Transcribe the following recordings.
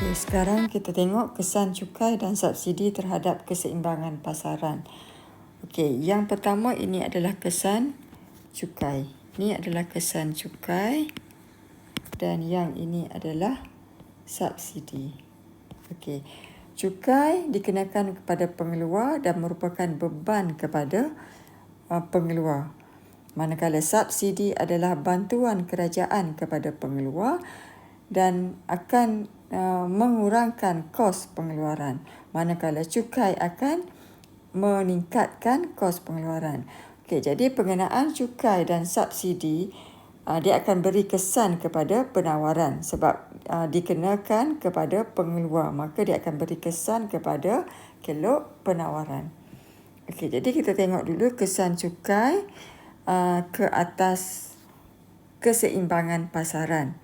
Okey, sekarang kita tengok kesan cukai dan subsidi terhadap keseimbangan pasaran. Okey, yang pertama ini adalah kesan cukai. Ini adalah kesan cukai dan yang ini adalah subsidi. Okey. Cukai dikenakan kepada pengeluar dan merupakan beban kepada pengeluar. Manakala subsidi adalah bantuan kerajaan kepada pengeluar dan akan mengurangkan kos pengeluaran. Manakala cukai akan meningkatkan kos pengeluaran. Okey, jadi pengenaan cukai dan subsidi dia akan beri kesan kepada penawaran sebab dikenakan kepada pengeluar, maka dia akan beri kesan kepada kelok penawaran. Okey, jadi kita tengok dulu kesan cukai ke atas keseimbangan pasaran.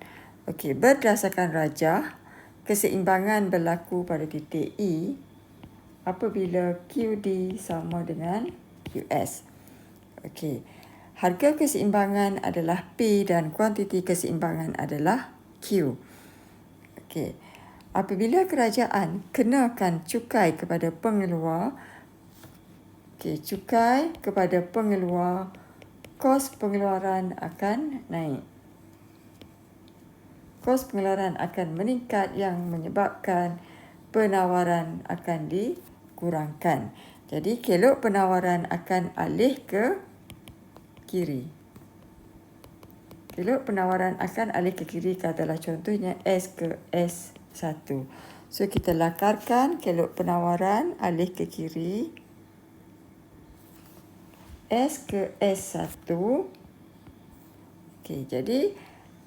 Okey, berdasarkan rajah, keseimbangan berlaku pada titik E apabila QD sama dengan QS. Okey, harga keseimbangan adalah P dan kuantiti keseimbangan adalah Q. Okey, apabila kerajaan kenakan cukai kepada pengeluar, cukai kepada pengeluar, kos pengeluaran akan naik. Kos pengeluaran akan meningkat yang menyebabkan penawaran akan dikurangkan. Jadi kelok penawaran akan alih ke kiri. Kelok penawaran akan alih ke kiri, katalah contohnya S ke S1. So kita lakarkan kelok penawaran alih ke kiri. S ke S1. Okey, jadi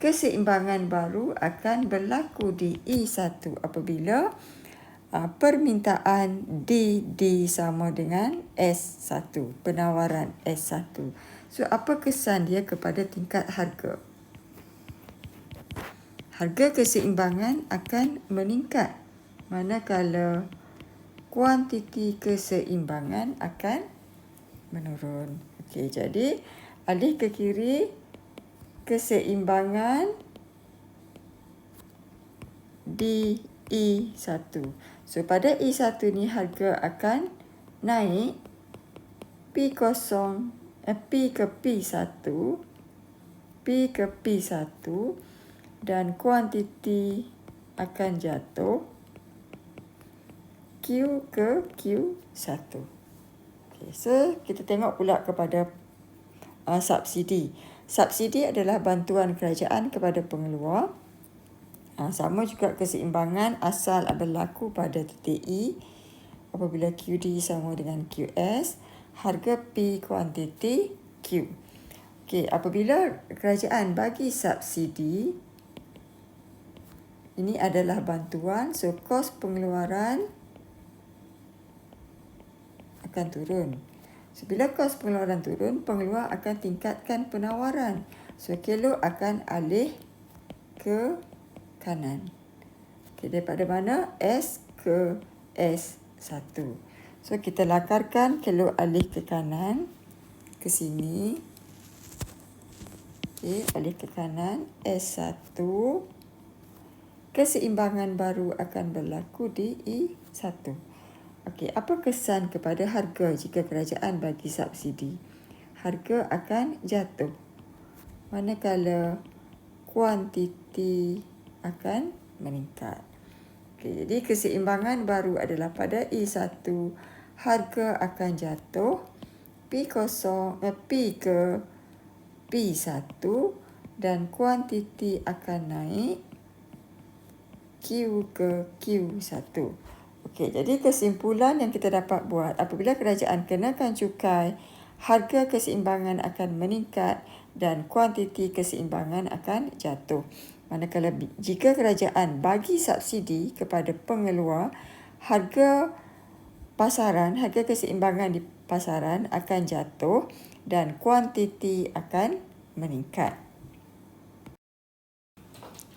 keseimbangan baru akan berlaku di E1 apabila permintaan D sama dengan S1, penawaran S1. So apa kesan dia kepada tingkat harga? Harga keseimbangan akan meningkat manakala kuantiti keseimbangan akan menurun. Okey, jadi alih ke kiri, keseimbangan di E1. So pada E1 ni harga akan naik P ke P1, P ke P1 dan kuantiti akan jatuh Q ke Q1. Okay, so kita tengok pula kepada subsidi. Subsidi adalah bantuan kerajaan kepada pengeluar. Sama juga keseimbangan asal berlaku pada titik E apabila QD sama dengan QS, harga P kuantiti Q. Okey, apabila kerajaan bagi subsidi, ini adalah bantuan, so kos pengeluaran akan turun. So, bila kos pengeluaran turun, pengeluar akan tingkatkan penawaran. So, kelok akan alih ke kanan. Okay, daripada mana? S ke S1. So, kita lakarkan kelok alih ke kanan. Ke sini. Okay, alih ke kanan. S1. Keseimbangan baru akan berlaku di E1. Okey, apa kesan kepada harga jika kerajaan bagi subsidi? Harga akan jatuh. Manakala kuantiti akan meningkat. Okey, jadi keseimbangan baru adalah pada E1 harga akan jatuh P ke P1 dan kuantiti akan naik Q ke Q1. Okey, jadi kesimpulan yang kita dapat buat, apabila kerajaan kenakan cukai, harga keseimbangan akan meningkat dan kuantiti keseimbangan akan jatuh. Manakala jika kerajaan bagi subsidi kepada pengeluar, harga pasaran, harga keseimbangan di pasaran akan jatuh dan kuantiti akan meningkat.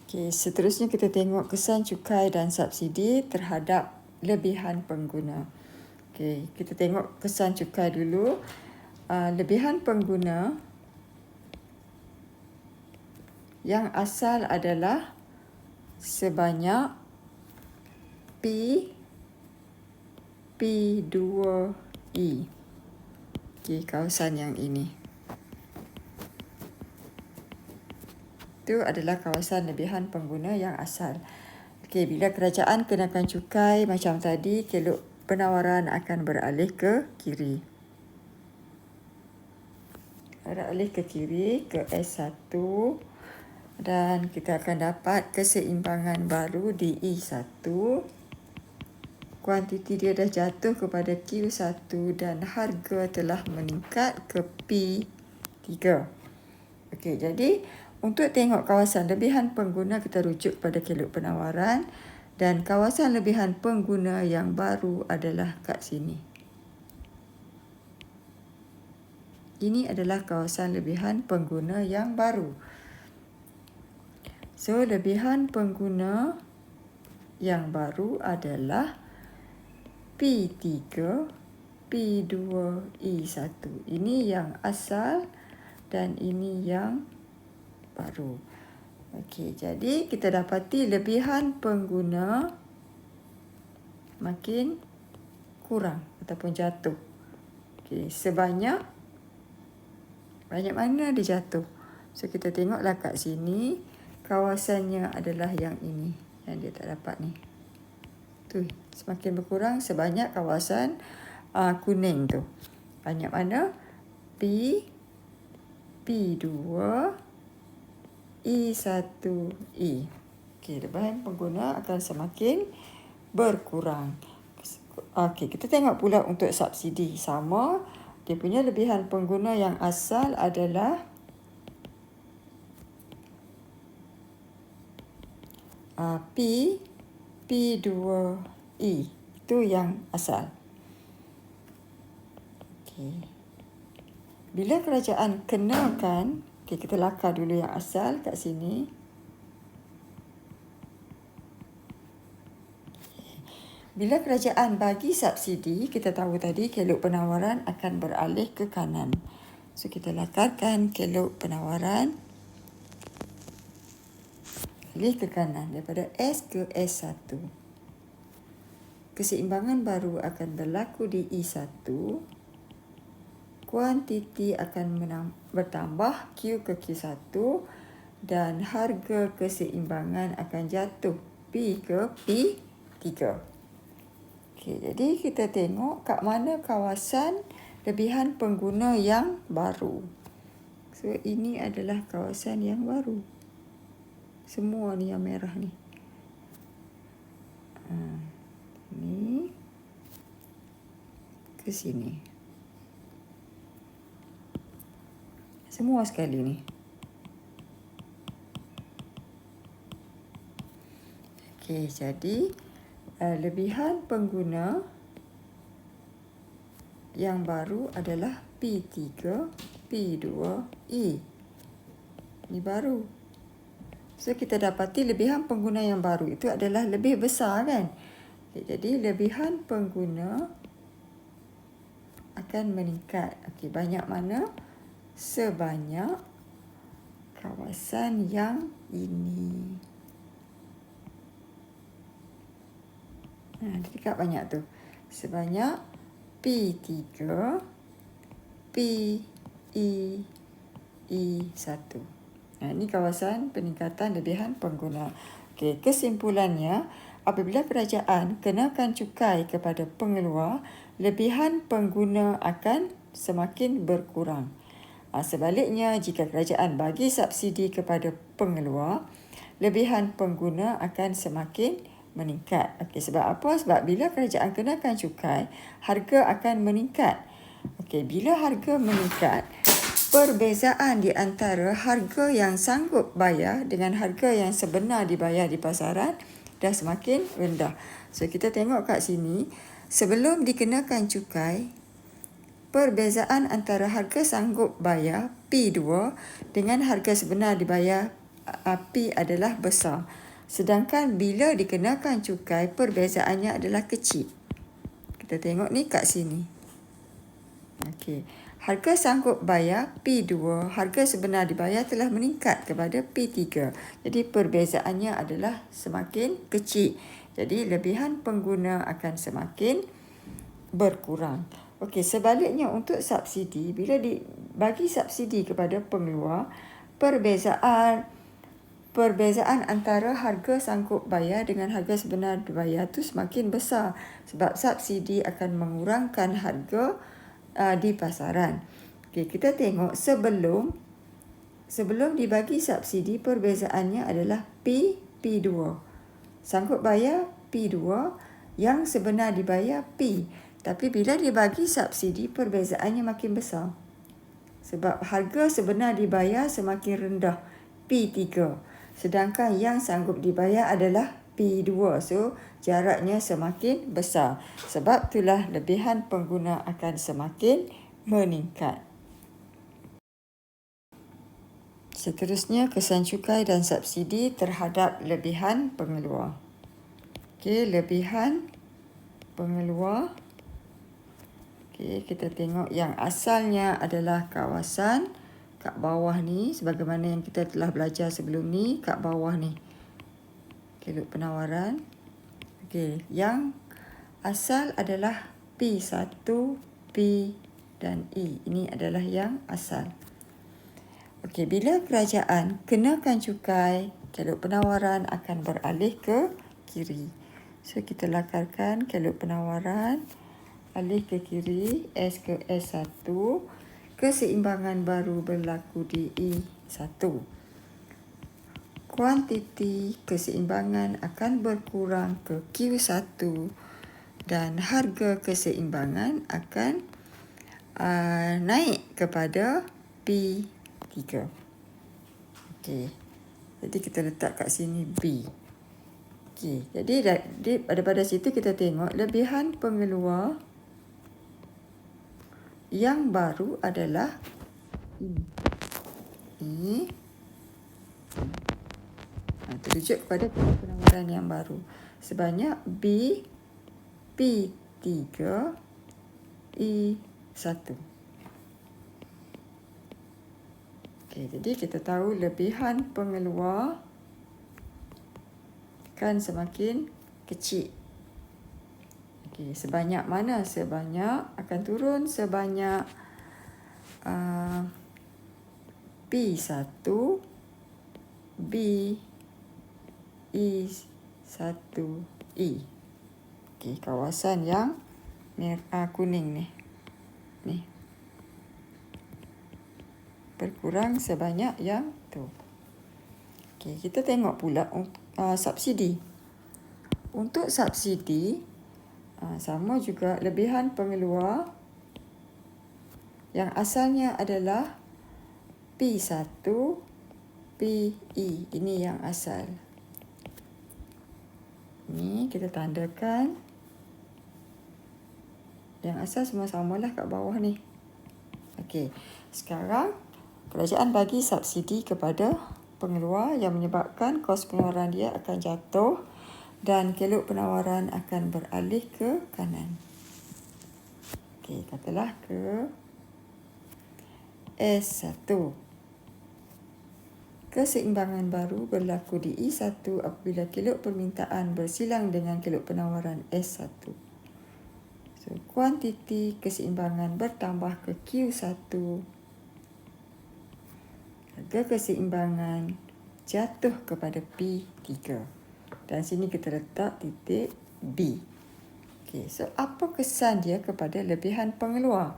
Okey, seterusnya kita tengok kesan cukai dan subsidi terhadap lebihan pengguna. Okey, kita tengok kesan cukai dulu. Lebihan pengguna yang asal adalah sebanyak P2E. Okey, kawasan yang ini. Itu adalah kawasan lebihan pengguna yang asal. Okey, bila kerajaan kenakan cukai macam tadi, kelok penawaran akan beralih ke kiri. Beralih ke kiri, ke S1. Dan kita akan dapat keseimbangan baru di E1. Kuantiti dia dah jatuh kepada Q1 dan harga telah meningkat ke P3. Okey, jadi untuk tengok kawasan lebihan pengguna, kita rujuk pada kelok penawaran. Dan kawasan lebihan pengguna yang baru adalah kat sini. Ini adalah kawasan lebihan pengguna yang baru. So, lebihan pengguna yang baru adalah P3, P2, E1. Ini yang asal dan ini yang baru. Okey, jadi kita dapati lebihan pengguna makin kurang ataupun jatuh. Okey, banyak mana dia jatuh. So, kita tengoklah kat sini, kawasannya adalah yang ini, yang dia tak dapat ni. Tu, semakin berkurang sebanyak kawasan kuning tu. Banyak mana? P2, E1E. Okey, lebihan pengguna akan semakin berkurang. Okey, kita tengok pula untuk subsidi. Sama, dia punya lebihan pengguna yang asal adalah P2E. Itu yang asal. Okey. Bila kerajaan kenakan, okey, kita lakar dulu yang asal kat sini. Bila kerajaan bagi subsidi, kita tahu tadi kelok penawaran akan beralih ke kanan. So, kita lakarkan kelok penawaran alih ke kanan daripada S ke S1. Keseimbangan baru akan berlaku di E1. Kuantiti akan bertambah Q ke Q1 dan harga keseimbangan akan jatuh P ke P3. Okey, jadi kita tengok kat mana kawasan lebihan pengguna yang baru. So, ini adalah kawasan yang baru. Semua ni yang merah ni. Ni ke sini. Semua sekali ni. Okey, jadi lebihan pengguna yang baru adalah P3, P2E. Ini baru. So, kita dapati lebihan pengguna yang baru itu adalah lebih besar, kan? Jadi, lebihan pengguna akan meningkat. Okey, banyak mana? Sebanyak kawasan yang ini. Dekat banyak tu. Sebanyak P3, PE1. Ini kawasan peningkatan lebihan pengguna. Okey, kesimpulannya, apabila kerajaan kenakan cukai kepada pengeluar, lebihan pengguna akan semakin berkurang. Sebaliknya, jika kerajaan bagi subsidi kepada pengeluar, lebihan pengguna akan semakin meningkat. Okey, sebab apa? Sebab bila kerajaan kenakan cukai, harga akan meningkat. Okey, bila harga meningkat, perbezaan di antara harga yang sanggup bayar dengan harga yang sebenar dibayar di pasaran dah semakin rendah. So, kita tengok kat sini, sebelum dikenakan cukai, perbezaan antara harga sanggup bayar P2 dengan harga sebenar dibayar P adalah besar. Sedangkan bila dikenakan cukai, perbezaannya adalah kecil. Kita tengok ni kat sini. Okey. Harga sanggup bayar P2, harga sebenar dibayar telah meningkat kepada P3. Jadi perbezaannya adalah semakin kecil. Jadi lebihan pengguna akan semakin berkurang. Okey, sebaliknya untuk subsidi, bila dibagi subsidi kepada pengeluar, perbezaan antara harga sanggup bayar dengan harga sebenar dibayar tu semakin besar sebab subsidi akan mengurangkan harga di pasaran. Okey, kita tengok sebelum dibagi subsidi, perbezaannya adalah P2. Sanggup bayar P2, yang sebenar dibayar P. Tapi bila dibagi subsidi, perbezaannya makin besar. Sebab harga sebenar dibayar semakin rendah, P3. Sedangkan yang sanggup dibayar adalah P2. So, jaraknya semakin besar. Sebab itulah lebihan pengguna akan semakin meningkat. Seterusnya, kesan cukai dan subsidi terhadap lebihan pengeluar. Okey, lebihan pengeluar. Okey, kita tengok yang asalnya adalah kawasan kat bawah ni, sebagaimana yang kita telah belajar sebelum ni, kat bawah ni. Keluk penawaran. Okey, yang asal adalah P1, P dan E. Ini adalah yang asal. Okey, bila kerajaan kenakan cukai, keluk penawaran akan beralih ke kiri. So, kita lakarkan keluk penawaran alih ke kiri, S ke S1. Keseimbangan baru berlaku di E1. Kuantiti keseimbangan akan berkurang ke Q1 dan harga keseimbangan akan naik kepada P3. Okey, jadi kita letak kat sini B. Okey, jadi daripada situ kita tengok lebihan pengeluar yang baru adalah ini. Terujuk kepada penawaran yang baru. Sebanyak B, P3, E1. Okey, jadi kita tahu lebihan pengeluar kan semakin kecil. Okey, sebanyak mana? Sebanyak akan turun sebanyak P1, B, E1E. Okey, kawasan yang kuning ni. Berkurang sebanyak yang tu. Okey, kita tengok pula subsidi. Untuk subsidi, sama juga lebihan pengeluar yang asalnya adalah P1, PE. Ini yang asal. Ni kita tandakan. Yang asal semua samalah kat bawah ni. Okey, sekarang kerajaan bagi subsidi kepada pengeluar yang menyebabkan kos pengeluaran dia akan jatuh dan keluk penawaran akan beralih ke kanan. Okey, katalah ke S1. Keseimbangan baru berlaku di E1 apabila keluk permintaan bersilang dengan keluk penawaran S1. So, kuantiti keseimbangan bertambah ke Q1. Harga keseimbangan jatuh kepada P3. Dan sini kita letak titik B. Okey, so apa kesan dia kepada lebihan pengeluar?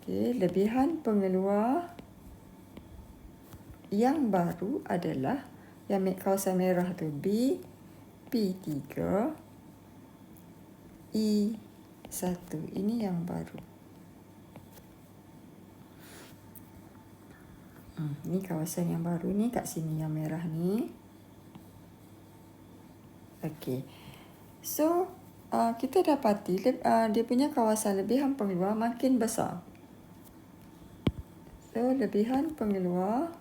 Okey, lebihan pengeluar yang baru adalah yang kawasan merah tu B, P3, E1. Ini yang baru. Ni kawasan yang baru ni kat sini yang merah ni. Okey. So, kita dapati dia punya kawasan lebihan pengeluar makin besar. So, lebihan pengeluar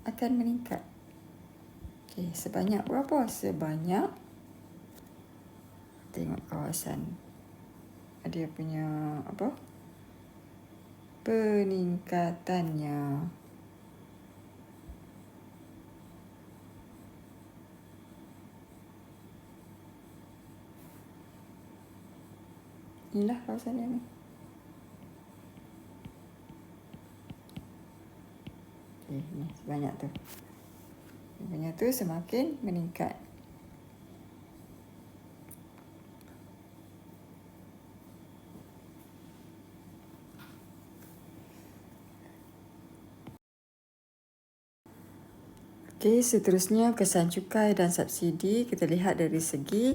akan meningkat. Okey, sebanyak berapa? Sebanyak, tengok kawasan dia punya peningkatannya. Inilah kawasan yang ni. Ni sebanyak tu. Sebanyak tu semakin meningkat. Okey, seterusnya kesan cukai dan subsidi. Kita lihat dari segi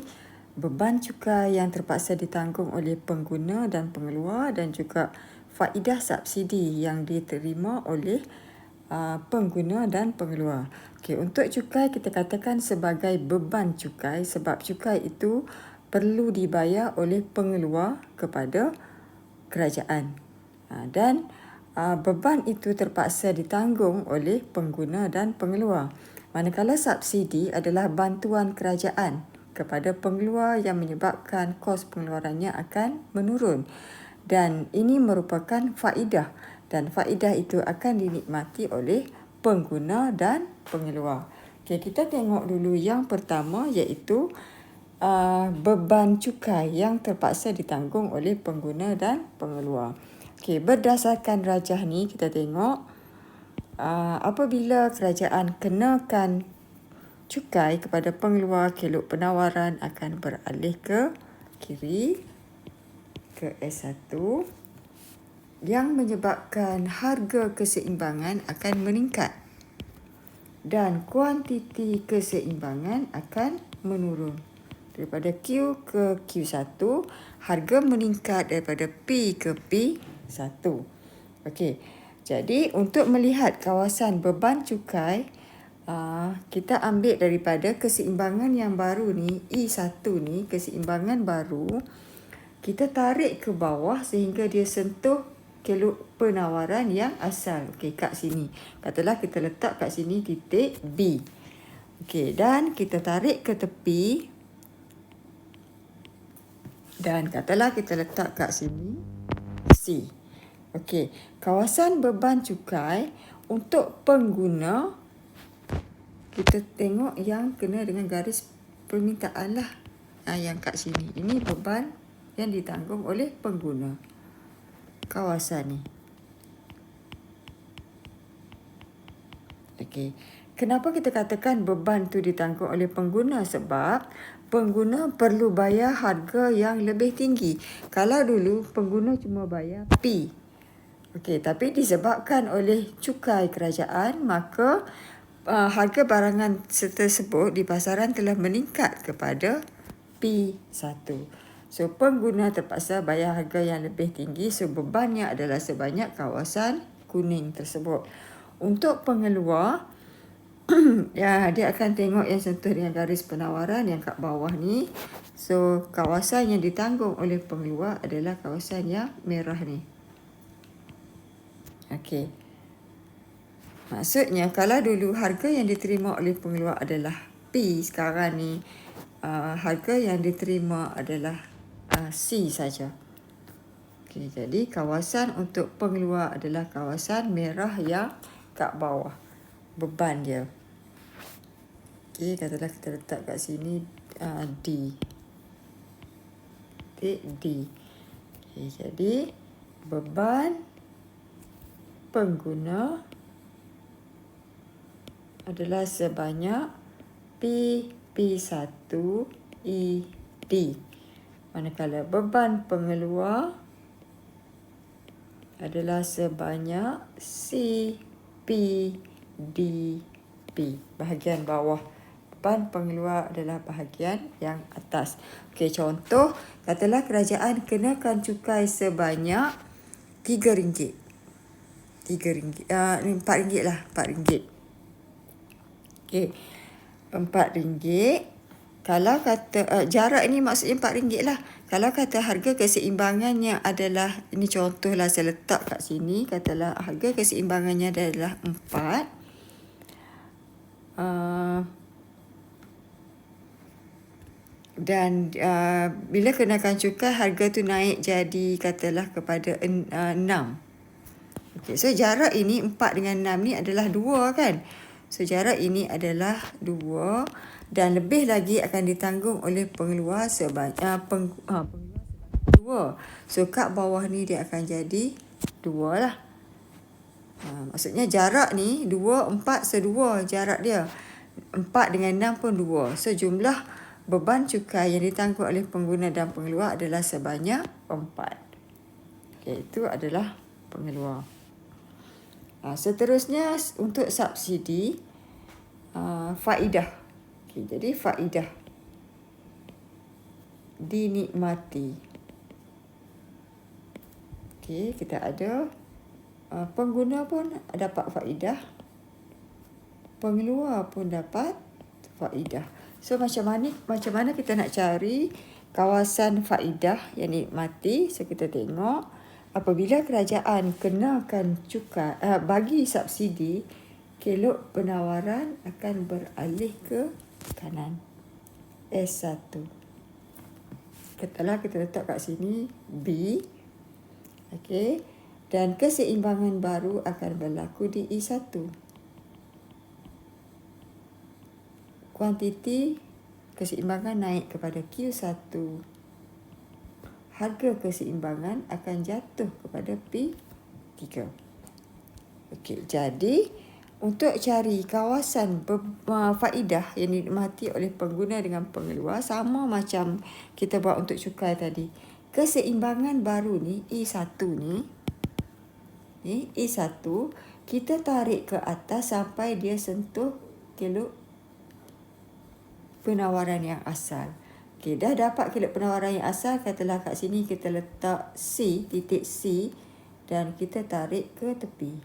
beban cukai yang terpaksa ditanggung oleh pengguna dan pengeluar dan juga faedah subsidi yang diterima oleh pengguna dan pengeluar. Okey, untuk cukai kita katakan sebagai beban cukai sebab cukai itu perlu dibayar oleh pengeluar kepada kerajaan. Dan beban itu terpaksa ditanggung oleh pengguna dan pengeluar. Manakala subsidi adalah bantuan kerajaan kepada pengeluar yang menyebabkan kos pengeluarannya akan menurun. Dan ini merupakan faedah dan faedah itu akan dinikmati oleh pengguna dan pengeluar. Okay, kita tengok dulu yang pertama iaitu beban cukai yang terpaksa ditanggung oleh pengguna dan pengeluar. Okey, berdasarkan rajah ni kita tengok apabila kerajaan kenakan cukai kepada pengeluar, kelok penawaran akan beralih ke kiri ke S1 yang menyebabkan harga keseimbangan akan meningkat dan kuantiti keseimbangan akan menurun. Daripada Q ke Q1, harga meningkat daripada P ke P1. Okey, jadi untuk melihat kawasan beban cukai, kita ambil daripada keseimbangan yang baru ni, E1 ni, keseimbangan baru, kita tarik ke bawah sehingga dia sentuh kelok penawaran yang asal. Okey, kat sini. Katalah kita letak kat sini titik B. Okey, dan kita tarik ke tepi. Dan katalah kita letak kat sini C. Okey, kawasan beban cukai untuk pengguna, kita tengok yang kena dengan garis permintaan lah. Yang kat sini. Ini beban yang ditanggung oleh pengguna. Kawasan ni. Okey. Kenapa kita katakan beban tu ditanggung oleh pengguna? Sebab pengguna perlu bayar harga yang lebih tinggi. Kalau dulu pengguna cuma bayar P. Okey, tapi disebabkan oleh cukai kerajaan, maka harga barangan tersebut di pasaran telah meningkat kepada P1. So, pengguna terpaksa bayar harga yang lebih tinggi. So, bebannya adalah sebanyak kawasan kuning tersebut. Untuk pengeluar, ya, dia akan tengok yang sentuh dengan garis penawaran yang kat bawah ni. So, kawasan yang ditanggung oleh pengeluar adalah kawasan yang merah ni. Okey. Maksudnya, kalau dulu harga yang diterima oleh pengeluar adalah P, sekarang ni harga yang diterima adalah C saja. Okey, jadi kawasan untuk pengeluar adalah kawasan merah yang kat bawah. Beban dia. Okey, katalah kita letak kat sini D. Titik D. Okey, jadi beban pengguna adalah sebanyak P1 ED. Manakala beban pengeluar adalah sebanyak CPDP. Bahagian bawah. Beban pengeluar adalah bahagian yang atas. Okey, contoh, katalah kerajaan kenakan cukai sebanyak RM3. RM3. RM4 lah, RM4. Okey. RM4. Kalau kata jarak ni maksudnya RM4 lah. Kalau kata harga keseimbangannya adalah, ini contohlah saya letak kat sini, katalah harga keseimbangannya adalah 4. Dan bila kenakan cukai, harga tu naik jadi katalah kepada 6. Okay, so jarak ini 4 dengan 6 ni adalah 2 kan. So jarak ini adalah 2 dan lebih lagi akan ditanggung oleh pengeluar sebanyak 2 2. So kat bawah ni dia akan jadi 2 lah. Maksudnya jarak ni 2, 4, 2 jarak dia. 4 dengan 6 pun 2. So jumlah beban cukai yang ditanggung oleh pengguna dan pengeluar adalah sebanyak 4. Okay, itu adalah pengeluar. Seterusnya untuk subsidi, faedah. Okay, jadi faedah dinikmati. Okay, kita ada pengguna pun dapat faedah, pengeluar pun dapat faedah. So macam mana kita nak cari kawasan faedah yang dinikmati? So kita tengok apabila kerajaan kenakan cukai, bagi subsidi, kelok penawaran akan beralih ke kanan. S1. Katalah kita letak kat sini B. Okey. Dan keseimbangan baru akan berlaku di E1. Kuantiti keseimbangan naik kepada Q1. Harga keseimbangan akan jatuh kepada P3. Okey, jadi untuk cari kawasan faedah yang dinikmati oleh pengguna dengan pengeluar, sama macam kita buat untuk cukai tadi. Keseimbangan baru ni, E1 ni, E1, kita tarik ke atas sampai dia sentuh kelok penawaran yang asal. Okey, dah dapat kelok penawaran yang asal, katalah kat sini kita letak C, titik C, dan kita tarik ke tepi.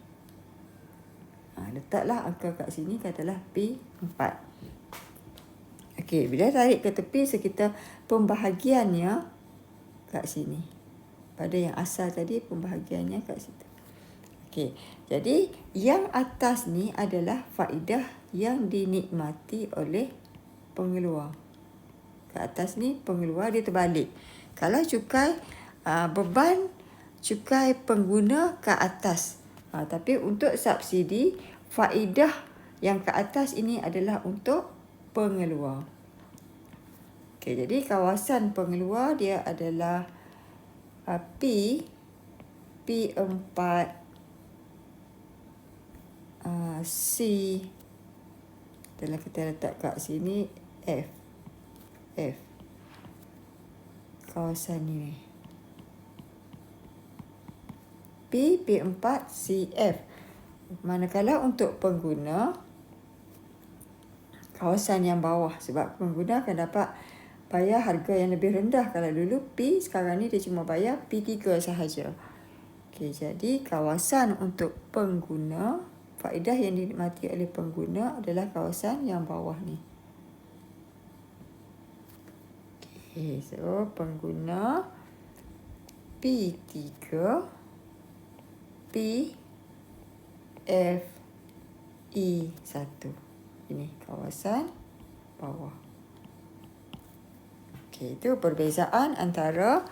Letaklah angka kat sini, katalah P4. Okey, bila tarik ke tepi, so kita pembahagiannya kat sini. Pada yang asal tadi, pembahagiannya kat situ. Okey, jadi yang atas ni adalah faedah yang dinikmati oleh pengeluar. Kat atas ni pengeluar, dia terbalik. Kalau cukai, beban cukai pengguna ke atas. Tapi untuk subsidi, faedah yang ke atas ini adalah untuk pengeluar. Okey, jadi kawasan pengeluar dia adalah P4, C, telah kita letak kat sini F. Kawasan ni. P4, CF. Manakala untuk pengguna, kawasan yang bawah, sebab pengguna akan dapat bayar harga yang lebih rendah. Kalau dulu P, sekarang ni dia cuma bayar P3 sahaja. Okey, jadi kawasan untuk pengguna, faedah yang dinikmati oleh pengguna adalah kawasan yang bawah ni. Okey, so pengguna P3, P, F, E1. Ini kawasan bawah. Okey, itu perbezaan antara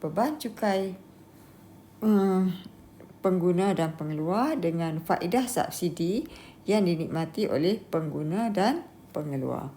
beban cukai pengguna dan pengeluar dengan faedah subsidi yang dinikmati oleh pengguna dan pengeluar.